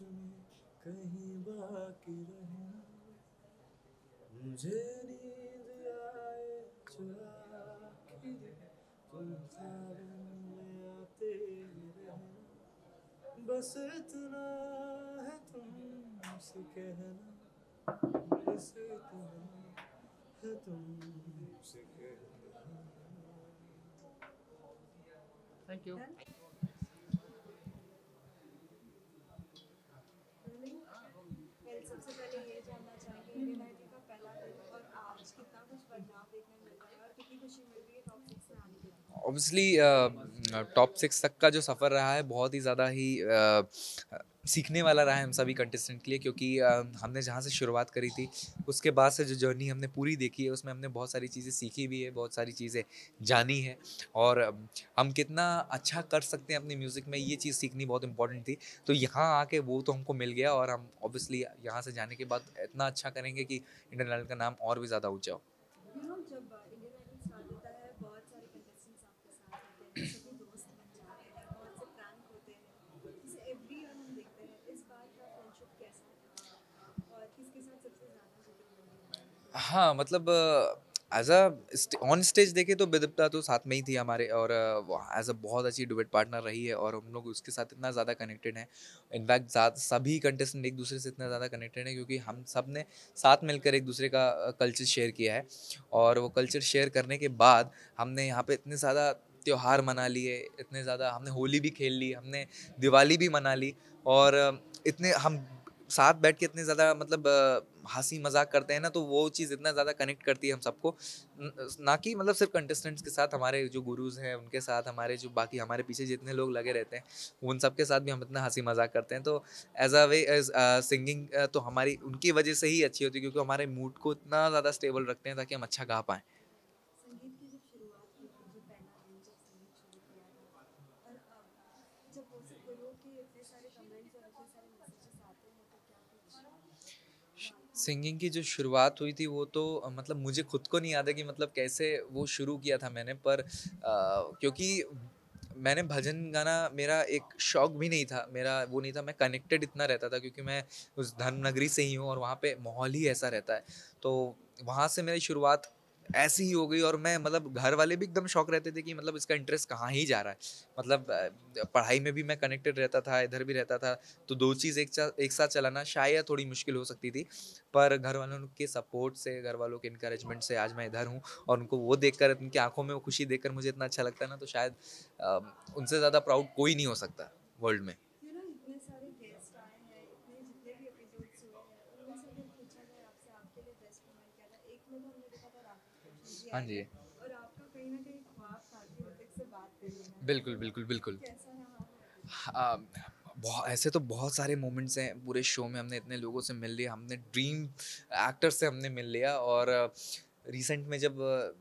में कहीं बाकी रहे, मुझे नींद आए चुरा के तुम ख्वाबों में आते रहे, बस इतना है तुमसे कहना, बस इतना है तुमसे कहना। Thank you. वेल सबसे पहले ये जानना चाहेंगे इंडियन आइडल का पहला दिन और आज कितना कुछ बदलाव देखने मिल रहा है और कितनी खुशी मिल रही है टॉप 6 में आने के बाद। ऑब्वियसली टॉप 6 तक का जो सफ़र रहा है बहुत ही ज़्यादा ही सीखने वाला रहा है हम सभी कंटेस्टेंट के लिए, क्योंकि हमने जहाँ से शुरुआत करी थी उसके बाद से जो जर्नी हमने पूरी देखी है उसमें हमने बहुत सारी चीज़ें सीखी भी है, बहुत सारी चीज़ें जानी है। और हम कितना अच्छा कर सकते हैं अपनी म्यूज़िक में, ये चीज़ सीखनी बहुत इंपॉर्टेंट थी। तो यहाँ आके वो तो हमको मिल गया और हम ऑब्वियसली यहाँ से जाने के बाद इतना अच्छा करेंगे कि इंडियन आइडल का नाम और भी ज़्यादा ऊँचा हो। जब इंडियन आइडल स्टार्ट होता है बहुत सारे कंटेस्टेंट्स आपके साथ होते हैं, सभी दोस्त बन जाते हैं, बहुत से प्रैंक होते हैं, जिसे एवरी ईयर हम देखते हैं। इस बार का फ्रेंडशिप कैसा था और किसके साथ सबसे ज़्यादा जुड़े हुए हैं। हाँ, मतलब एज़ अ ऑन स्टेज देखें तो विदिप्ता तो साथ में ही थी हमारे, और एज़ अ बहुत अच्छी डुएट पार्टनर रही है और हम लोग उसके साथ इतना ज़्यादा कनेक्टेड हैं। इनफैक्ट सभी कंटेस्टेंट एक दूसरे से इतना ज़्यादा कनेक्टेड हैं क्योंकि हम सब ने साथ मिलकर एक दूसरे का कल्चर शेयर किया है। और वो कल्चर शेयर करने के बाद हमने यहाँ पे इतने ज़्यादा त्योहार मना लिए, इतने ज़्यादा हमने होली भी खेल ली, हमने दिवाली भी मना ली। और इतने हम साथ बैठ के इतने ज़्यादा मतलब हँसी मज़ाक करते हैं ना, तो वो चीज़ इतना ज़्यादा कनेक्ट करती है हम सबको। ना कि मतलब सिर्फ़ कंटेस्टेंट्स के साथ, हमारे जो गुरुज़ हैं उनके साथ, हमारे जो बाकी हमारे पीछे जितने लोग लगे रहते हैं, उन सब के साथ भी हम इतना हँसी मज़ाक करते हैं। तो as a way as singing तो हमारी उनकी वजह से ही अच्छी होती है, क्योंकि हमारे मूड को इतना ज़्यादा स्टेबल रखते हैं ताकि हम अच्छा गा पाएँ। संगीत की जब शुरुआत की थी, जो पहला दिन जब संगीत शुरू किया था और अब जब वो सब लोगों के इतने सारे कमेंट्स और इतने सारे मैसेजेस आते हैं तो क्या कुछ बात हुई। सिंगिंग की जो शुरुआत हुई थी वो तो मतलब मुझे खुद को नहीं याद है कि मतलब कैसे वो शुरू किया था मैंने, पर क्योंकि मैंने भजन गाना मेरा एक शौक भी नहीं था, मेरा वो नहीं था, मैं कनेक्टेड इतना रहता था क्योंकि मैं उस धर्मनगरी से ही हूँ और वहाँ पे माहौल ही ऐसा रहता है। तो वहाँ से मेरी शुरुआत ऐसी ही हो गई और मैं मतलब घर वाले भी एकदम शौक रहते थे कि मतलब इसका इंटरेस्ट कहाँ ही जा रहा है। मतलब पढ़ाई में भी मैं कनेक्टेड रहता था, इधर भी रहता था, तो दो चीज़ एक साथ चलाना शायद थोड़ी मुश्किल हो सकती थी। पर घर वालों के सपोर्ट से, घर वालों के इनकरेजमेंट से आज मैं इधर हूँ और उनको वो देखकर, उनकी आंखों में वो खुशी देखकर मुझे इतना अच्छा लगता है ना, तो शायद अ, उनसे ज़्यादा प्राउड कोई नहीं हो सकता वर्ल्ड में। इतने सारे गेस्ट आए हैं, इतने जितने भी एपिसोड्स हुए हैं उनमें से अगर पूछा जाए आपसे आपके लिए बेस्ट मोमेंट क्या था। एक में तो हमने देखा था राकेश रोशन जी हाँ आए जी, थे और आपका कहीं ना कहीं ख्वाब था कि ऋतिक से बात करने का, बिल्कुल, बिल्कुल, बिल्कुल। कैसा रहा वो। हाँ, बहुत ऐसे तो बहुत सारे मोमेंट्स हैं पूरे शो में, हमने इतने लोगों से मिल लिया, हमने ड्रीम एक्टर से हमने मिल लिया। और रिसेंट में जब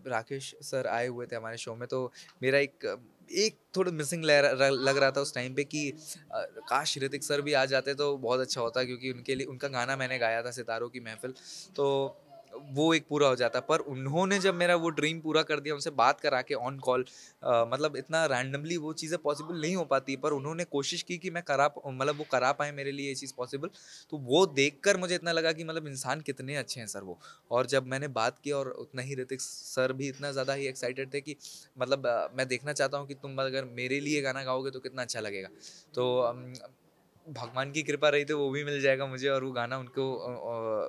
राकेश सर आए हुए थे हमारे शो में, तो मेरा एक थोड़ा मिसिंग लग रहा था उस टाइम पे कि काश ऋतिक सर भी आ जाते तो बहुत अच्छा होता, क्योंकि उनके लिए उनका गाना मैंने गाया था सितारों की महफिल, तो वो एक पूरा हो जाता। पर उन्होंने जब मेरा वो ड्रीम पूरा कर दिया, उनसे बात करा के ऑन कॉल, मतलब इतना रैंडमली वो चीज़ें पॉसिबल नहीं हो पाती, पर उन्होंने कोशिश की कि मैं मतलब वो करा पाएँ मेरे लिए ये चीज़ पॉसिबल। तो वो देखकर मुझे इतना लगा कि मतलब इंसान कितने अच्छे हैं सर वो। और जब मैंने बात की और उतना ही ऋतिक सर भी इतना ज़्यादा ही एक्साइटेड थे कि मतलब मैं देखना चाहता हूँ कि तुम अगर मेरे लिए गाना गाओगे तो कितना अच्छा लगेगा। तो भगवान की कृपा रही तो वो भी मिल जाएगा मुझे, और वो गाना उनको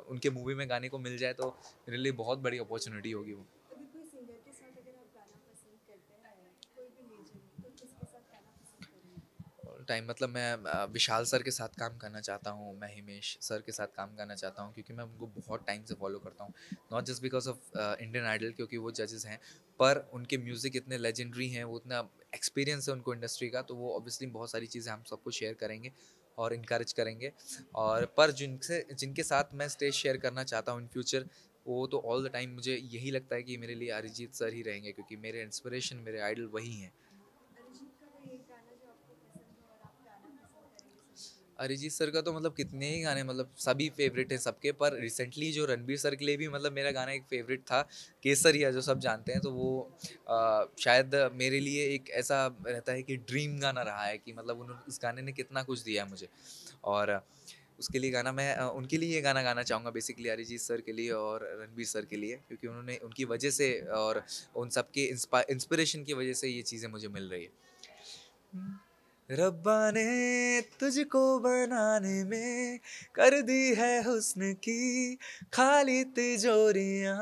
उनके मूवी में गाने को मिल जाए तो मेरे लिए बहुत बड़ी अपॉर्चुनिटी होगी वो। अगर कोई सिंगर के साथ अगर आप गाना पसंद करते हैं, कोई भी लेजेंड, तो किसके साथ गाना पसंद करेंगे। टाइम मतलब मैं विशाल सर के साथ काम करना चाहता हूँ, मैं हिमेश सर के साथ काम करना चाहता हूँ, क्योंकि मैं उनको बहुत टाइम से फॉलो करता हूँ। Not just because of Indian Idol क्योंकि वो जजेस हैं, पर उनके म्यूज़िक इतने लेजेंडरी हैं, वो इतना एक्सपीरियंस है उनको इंडस्ट्री का, तो वो ऑब्वियसली बहुत सारी चीज़ें हम सबको शेयर करेंगे और इनकरेज करेंगे। और पर जिनके साथ मैं स्टेज शेयर करना चाहता हूँ इन फ्यूचर, वो तो ऑल द टाइम मुझे यही लगता है कि मेरे लिए अरिजीत सर ही रहेंगे, क्योंकि मेरे इंस्पिरेशन, मेरे आइडल वही हैं। अरिजीत का कोई एक गाना जो आपको पसंद हो और आप गाना पसंद करेंगे सुनने के लिए। अरिजीत सर का तो मतलब कितने ही गाने मतलब सभी फेवरेट हैं सबके, पर रिसेंटली जो रणबीर सर के लिए भी मतलब मेरा गाना एक फेवरेट था, केसरिया, जो सब जानते हैं, तो वो शायद मेरे लिए एक ऐसा रहता है कि ड्रीम गाना रहा है कि मतलब उन्होंने उस गाने ने कितना कुछ दिया है मुझे। और उसके लिए गाना मैं उनके लिए ये गाना गाना चाहूँगा बेसिकली, अरिजीत सर के लिए और रणबीर सर के लिए, क्योंकि उन्होंने उनकी वजह से और उन सब के इंस्पिरेशन की वजह से ये चीज़ें मुझे मिल रही है। रब्बा ने तुझको बनाने में कर दी है हुस्न की खाली तिजोरियां,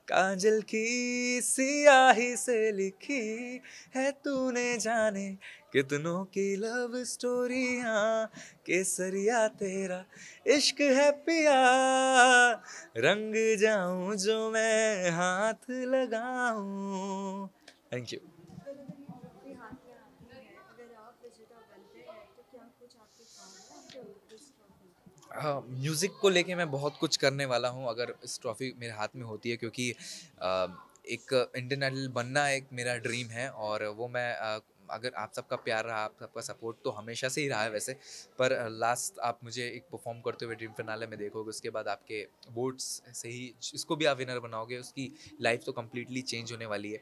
काजल की सियाही से लिखी है तूने जाने कितनों की लव स्टोरियां, केसरिया तेरा इश्क है पिया, रंग जाऊं जो मैं हाथ लगाऊं। Thank you. अगर ये ट्रॉफी हाथ में आती है, अगर आप विजेता बनते हैं तो क्या कुछ आपके ख्याल है आपके ऊपर इस ट्रॉफी? हाँ, म्यूज़िक को लेके मैं बहुत कुछ करने वाला हूँ अगर इस ट्रॉफ़ी मेरे हाथ में होती है, क्योंकि एक इंडियन आइडल बनना एक मेरा ड्रीम है, और वो मैं अगर आप सबका प्यार रहा, आप सबका सपोर्ट तो हमेशा से ही रहा है वैसे, पर लास्ट आप मुझे एक परफॉर्म करते हुए ड्रीम फिनाले में देखोगे, उसके बाद आपके वोट्स से ही जिसको भी आप विनर बनाओगे उसकी लाइफ तो कम्प्लीटली चेंज होने वाली है,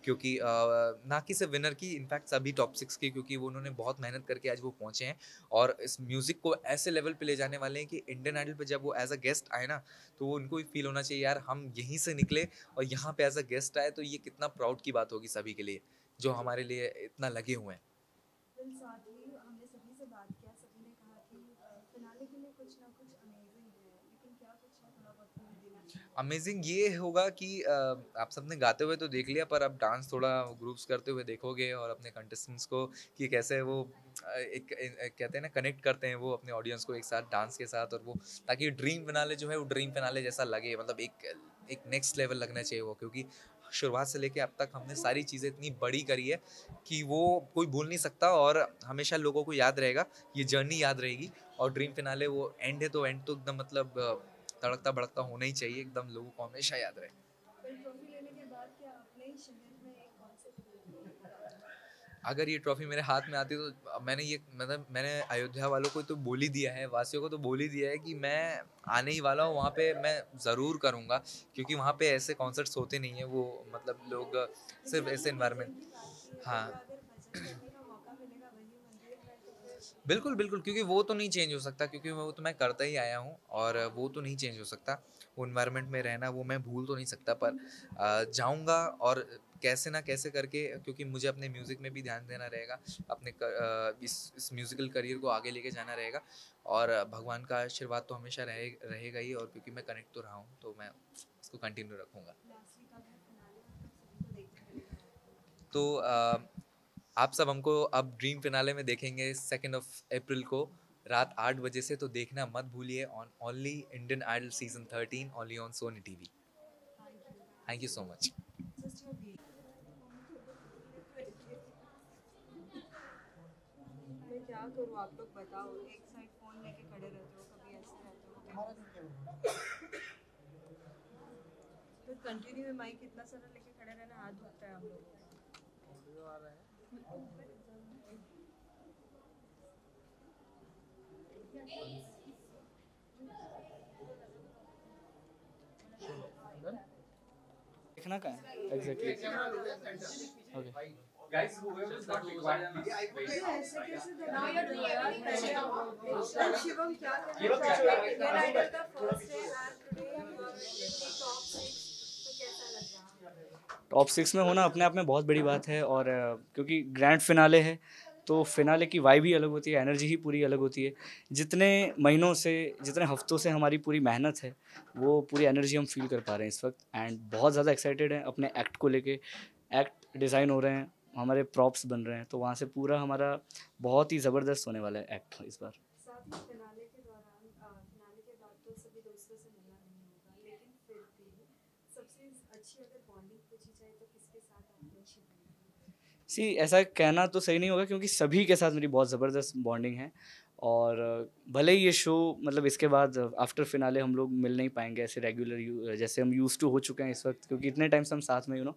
क्योंकि ना कि सिर्फ विनर की, इनफैक्ट सभी टॉप 6 की, क्योंकि वो उन्होंने बहुत मेहनत करके आज वो पहुँचे हैं और इस म्यूज़िक को ऐसे लेवल पे ले जाने वाले हैं कि इंडियन आइडल पे जब वो एज अ गेस्ट आए ना, तो वो उनको भी फील होना चाहिए यार हम यहीं से निकले और यहाँ पे एज अ गेस्ट आए, तो ये कितना प्राउड की बात होगी सभी के लिए जो हमारे लिए इतना लगे हुए हैं। फिर साथ ही हमने सभी से बात किया, सभी ने कहा कि फिनाले के लिए कुछ ना कुछ अमेजिंग है, लेकिन क्या कुछ है थोड़ा बहुत हमें देना चाहिए? अमेजिंग ये होगा कि आप सबने गाते हुए तो देख लिया, पर अब डांस थोड़ा ग्रुप्स करते हुए देखोगे और अपने कंटेस्टेंट्स को कि कैसे वो कहते हैं ना कनेक्ट करते हैं वो अपने ऑडियंस को एक साथ डांस के साथ, और वो ताकि ड्रीम फिनाले जो है वो ड्रीम फिनाले जैसा लगे, मतलब एक नेक्स्ट लेवल लगना चाहिए वो, क्योंकि शुरुआत से लेके अब तक हमने सारी चीज़ें इतनी बड़ी करी है कि वो कोई भूल नहीं सकता, और हमेशा लोगों को याद रहेगा, ये जर्नी याद रहेगी। और ड्रीम फिनाले वो एंड है तो एंड तो एकदम मतलब तड़कता भड़कता होना ही चाहिए, एकदम लोगों को हमेशा याद रहे। फिर ट्रॉफी लेने के बाद क्या अपने ही शहर में एक कॉन्सर्ट अगर ये ट्रॉफी मेरे हाथ में आती तो मैंने ये मतलब मैंने अयोध्या वालों को तो बोल ही दिया है, वासियों को तो बोल ही दिया है कि मैं आने ही वाला हूँ वहाँ पे, मैं ज़रूर करूँगा, क्योंकि वहाँ पे ऐसे कॉन्सर्ट्स होते नहीं हैं, वो मतलब लोग सिर्फ ऐसे इन्वायरमेंट। हाँ, अगर भजन करने का मौका मिलेगा वही मंदिर में तो फिर बिल्कुल, बिल्कुल, क्योंकि वो तो नहीं चेंज हो सकता, क्योंकि वो तो मैं करता ही आया हूँ और वो तो नहीं चेंज हो सकता। वो एनवायरनमेंट में रहना वो मैं भूल तो नहीं सकता, पर जाऊँगा और कैसे ना कैसे करके, क्योंकि मुझे अपने म्यूज़िक में भी ध्यान देना रहेगा, अपने इस म्यूज़िकल करियर को आगे लेके जाना रहेगा, और भगवान का आशीर्वाद तो हमेशा रहेगा ही, और क्योंकि मैं कनेक्ट तो रहा हूँ, तो मैं उसको कंटिन्यू रखूँगा। लास्ट वीक का फिनाले मतलब सभी को देखने मिलेगा। तो आप सब हमको अब ड्रीम फिनाले में देखेंगे 2 अप्रैल को रात 8 बजे से, तो देखना मत भूलिए on only Indian Idol season 13 only on Sony TV. Thank you so much. Just your be मैं क्या करूँ आप लोग बताओ, एक साइड फोन लेके खड़े रहते हो, कभी ऐसे रहते हो, तो कंटिन्यू में माइक इतना सारा लेके खड़े रहना, हाथ दुखता है हम लोग को। देखना का है एग्जैक्टली। ओके ऐसे कैसे देना यार, पहले शिवम क्या कहना चाहते हैं, इंडियन आइडल का फर्स्ट है and today you are top 6, तो कैसा लग रहा है? टॉप 6 में होना अपने आप में बहुत बड़ी बात है, और क्योंकि ग्रैंड फिनाले है तो फिनाले की वाइब ही अलग होती है, एनर्जी ही पूरी अलग होती है। जितने महीनों से, जितने हफ्तों से हमारी पूरी मेहनत है, वो पूरी एनर्जी हम फील कर पा रहे हैं इस वक्त, एंड बहुत ज़्यादा एक्साइटेड हैं अपने एक्ट को लेके। एक्ट डिज़ाइन हो रहे हैं, हमारे प्रॉप्स बन रहे हैं, तो वहाँ से पूरा हमारा बहुत ही ज़बरदस्त होने वाला है एक्ट इस बार। साथ ही फिनाले के दौरान फिनाले के बाद तो सभी दोस्तों से मिलना नहीं होगा, लेकिन फिर भी सबसे अच्छी अगर बॉन्डिंग पूछी जाए तो किसके साथ आपकी अच्छी बनी? सी ऐसा कहना तो सही नहीं होगा, क्योंकि सभी के साथ मेरी बहुत ज़बरदस्त बॉन्डिंग है, और भले ही ये शो मतलब इसके बाद आफ्टर फिनाले हम लोग मिल नहीं पाएंगे ऐसे रेगुलर जैसे हम यूज़ टू हो चुके हैं इस वक्त, क्योंकि इतने टाइम से हम साथ में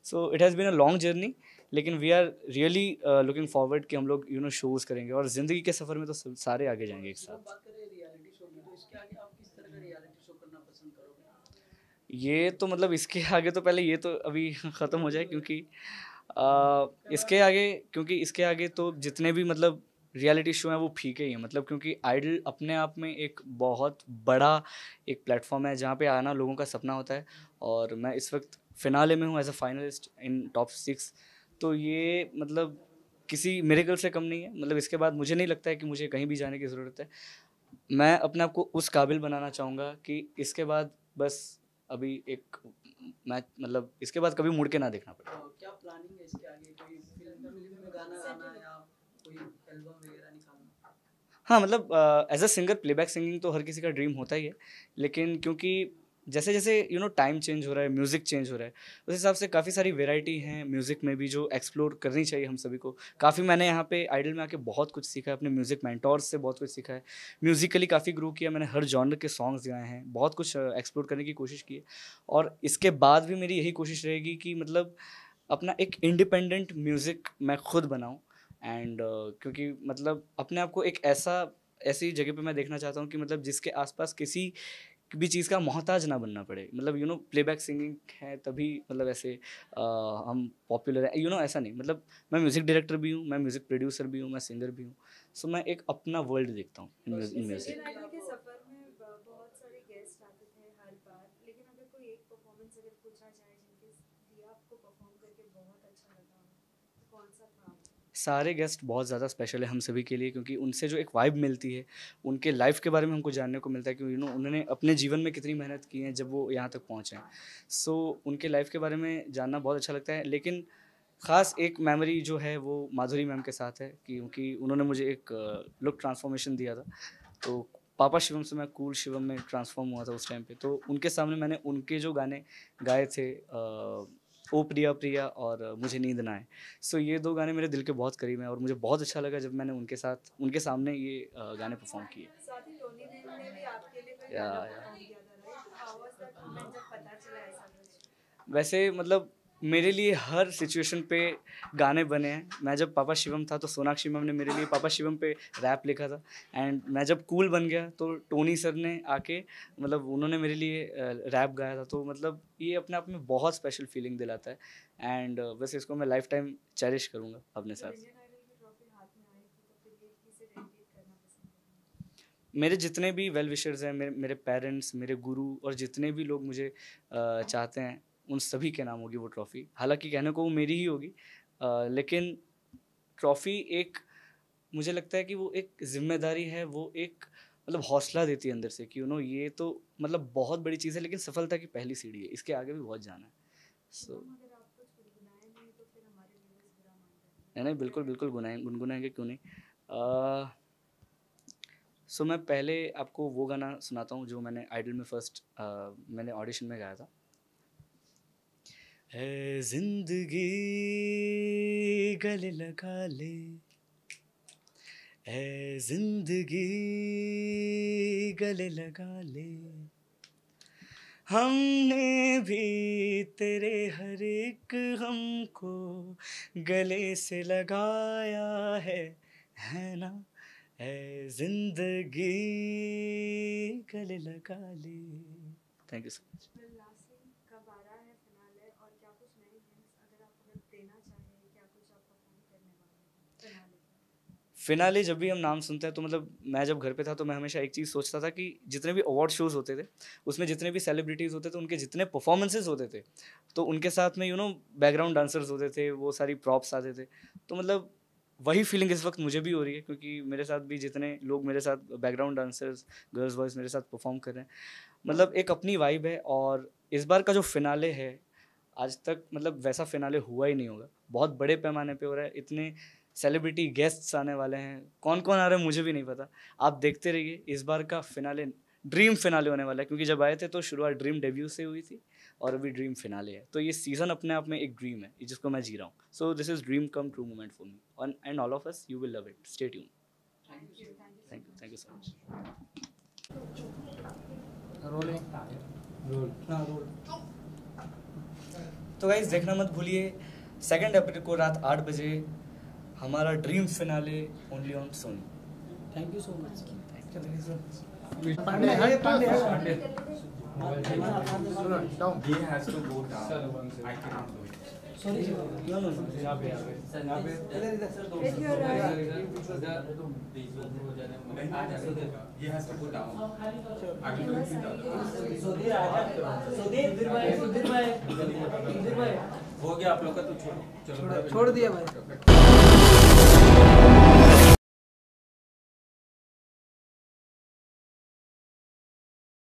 so it has been a long journey, लेकिन we are really looking forward कि हम लोग शोज़ करेंगे और ज़िंदगी के सफ़र में तो सारे आगे जाएंगे एक साथ। बात करें रियलिटी शो की, तो इसके आगे आप किस तरह का रियलिटी शो करना पसंद करोगे? ये तो मतलब इसके आगे तो पहले ये तो अभी ख़त्म हो जाए, क्योंकि इसके आगे तो जितने भी मतलब रियलिटी शो हैं वो फीके ही हैं, मतलब क्योंकि आइडल अपने आप में एक बहुत बड़ा एक प्लेटफॉर्म है जहाँ पे आना लोगों का सपना होता है। और मैं इस वक्त फिनाले में हूँ as a finalist in top 6। तो ये मतलब किसी मिरेकल से कम नहीं है। मतलब इसके बाद मुझे नहीं लगता है कि मुझे कहीं भी जाने की ज़रूरत है। मैं अपने आप को उस काबिल बनाना चाहूँगा कि इसके बाद बस अभी एक मैं मतलब इसके बाद कभी मुड़ के ना देखना पड़े। क्या प्लानिंग है इसके आगे? कोई फिल्म में गाना गाना या कोई एल्बम वगैरह निकालना? हाँ, मतलब as a singer playback singing तो हर किसी का ड्रीम होता ही है, लेकिन क्योंकि जैसे जैसे टाइम चेंज हो रहा है, म्यूज़िक चेंज हो रहा है, उस हिसाब से काफ़ी सारी वैरायटी हैं म्यूज़िक में भी जो एक्सप्लोर करनी चाहिए हम सभी को। काफ़ी मैंने यहाँ पे आइडल में आके बहुत कुछ सीखा है, अपने म्यूज़िक मेंटोर्स से बहुत कुछ सीखा है, म्यूज़िकली काफ़ी ग्रो किया मैंने, हर जॉनर के सॉन्ग्स गाए हैं, बहुत कुछ एक्सप्लोर करने की कोशिश की है। और इसके बाद भी मेरी यही कोशिश रहेगी कि मतलब अपना एक इंडिपेंडेंट म्यूज़िक मैं खुद बनाऊँ। एंड क्योंकि मतलब अपने आप को एक ऐसी जगह पे मैं देखना चाहता हूँ कि मतलब जिसके आसपास किसी भी चीज़ का मोहताज ना बनना पड़े। मतलब प्लेबैक सिंगिंग है तभी मतलब ऐसे हम पॉपुलर है, ऐसा नहीं। मतलब मैं म्यूज़िक डायरेक्टर भी हूँ, मैं म्यूज़िक प्रोड्यूसर भी हूँ, मैं सिंगर भी हूँ। सो मैं एक अपना वर्ल्ड देखता हूँ इन म्यूज़िक। इंडियन आइडल के सफर में बहुत सारे गेस्ट आते थे हर बार, लेकिन अगर कोई एक परफॉर्मेंस अगर पूछा जाए जिनके लिए आपको परफॉर्म करके बहुत अच्छा लगा हो, तो कौन सा था? सारे गेस्ट बहुत ज़्यादा स्पेशल है हम सभी के लिए, क्योंकि उनसे जो एक वाइब मिलती है, उनके लाइफ के बारे में हमको जानने को मिलता है कि उन्होंने अपने जीवन में कितनी मेहनत की है जब वो यहाँ तक पहुँचे हैं। सो उनके लाइफ के बारे में जानना बहुत अच्छा लगता है। लेकिन ख़ास एक मेमोरी जो है वो माधुरी मैम के साथ है, क्योंकि उन्होंने मुझे एक लुक ट्रांसफॉर्मेशन दिया था। तो पापा शिवम से मैं कूल शिवम में ट्रांसफॉर्म हुआ था उस टाइम पे। तो उनके सामने मैंने उनके जो गाने गाए थे, ओ प्रिया प्रिया और मुझे नींद ना आए। सो ये 2 गाने मेरे दिल के बहुत करीब हैं और मुझे बहुत अच्छा लगा जब मैंने उनके सामने ये गाने परफॉर्म किए। साथ ही टोनी ने भी आपके लिए कोई या गाना परफॉर्म किया था, right? How was that moment जब पता चला ऐसा कुछ? वैसे मतलब मेरे लिए हर सिचुएशन पे गाने बने हैं। मैं जब पापा शिवम था तो सोनाक्षी मैम ने मेरे लिए पापा शिवम पे रैप लिखा था। एंड मैं जब कूल बन गया तो टोनी सर ने आके मतलब उन्होंने मेरे लिए रैप गाया था। तो मतलब ये अपने आप में बहुत स्पेशल फीलिंग दिलाता है। एंड वैसे इसको मैं लाइफ टाइम चेरिश करूँगा अपने जब साथ। इंडियन आइडल की ट्रॉफी हाथ में आई थी तो फिर ये किसे डेडिकेट करना पसंद करेंगे? मेरे जितने भी वेल विशर्स हैं, मेरे पेरेंट्स, मेरे गुरु और जितने भी लोग मुझे चाहते हैं, उन सभी के नाम होगी वो ट्रॉफ़ी। हालाँकि कहने को वो मेरी ही होगी, लेकिन ट्रॉफ़ी एक मुझे लगता है कि वो एक ज़िम्मेदारी है, वो एक मतलब हौसला देती है अंदर से कि ये तो मतलब बहुत बड़ी चीज़ है, लेकिन सफलता की पहली सीढ़ी है, इसके आगे भी बहुत जाना है। सो हम अगर आप कुछ गुनगुनाए नहीं तो फिर हमारे व्यूअर्स बुरा मान जाएंगे। नहीं, नहीं, बिल्कुल, बिल्कुल गुनगुनाएँगे, क्यों नहीं। सो मैं पहले आपको वो गाना सुनाता हूँ जो मैंने आइडल में फर्स्ट मैंने ऑडिशन में गाया था। है जिंदगी गले लगा ले, है जिंदगी गले लगा ले, हमने भी तेरे हर एक हमको गले से लगाया है ना, है जिंदगी गले लगा ले। Thank you so much. फिर लास्टली कब आ रहा है फिनाले और क्या कुछ नए हिंट्स अगर देना चाहें, क्या कुछ आप परफॉर्म करने वाले हैं फिनाले पे? फिनाले जब भी हम नाम सुनते हैं तो मतलब मैं जब घर पे था तो मैं हमेशा एक चीज़ सोचता था कि जितने भी अवार्ड शोज़ होते थे उसमें जितने भी सेलिब्रिटीज़ होते थे उनके जितने परफॉर्मेंसेज होते थे तो उनके साथ में बैकग्राउंड डांसर्स होते थे, वो सारी प्रॉप्स आते थे। तो मतलब वही फीलिंग इस वक्त मुझे भी हो रही है, क्योंकि मेरे साथ भी जितने लोग मेरे साथ बैकग्राउंड डांसर्स गर्ल्स बॉयज़ मेरे साथ परफॉर्म कर रहे हैं, मतलब एक अपनी वाइब है। और इस बार का जो फिनाले है आज तक मतलब वैसा फिनाले हुआ ही नहीं होगा, बहुत बड़े पैमाने पे हो रहा है, इतने सेलिब्रिटी गेस्ट्स आने वाले हैं, कौन कौन आ रहा है मुझे भी नहीं पता। आप देखते रहिए, इस बार का फिनाले ड्रीम फिनाले होने वाला है, क्योंकि जब आए थे तो शुरुआत ड्रीम डेब्यू से हुई थी और अभी ड्रीम फिनाले है। तो ये सीज़न अपने आप में एक ड्रीम है जिसको मैं जी रहा हूँ। So this is dream come true moment for me and all of us, you will love it, stay tune. Thank you so much. तो गाइस देखना मत भूलिए 2 अप्रैल को रात 8 बजे हमारा dream finale only on Soni. Thank you so much. He has to go down. I cannot do it. Sorry No, no, no. If you're He has to go down. I will do it without. हो गया आप लोग का, तो छोड़ दिया भाई।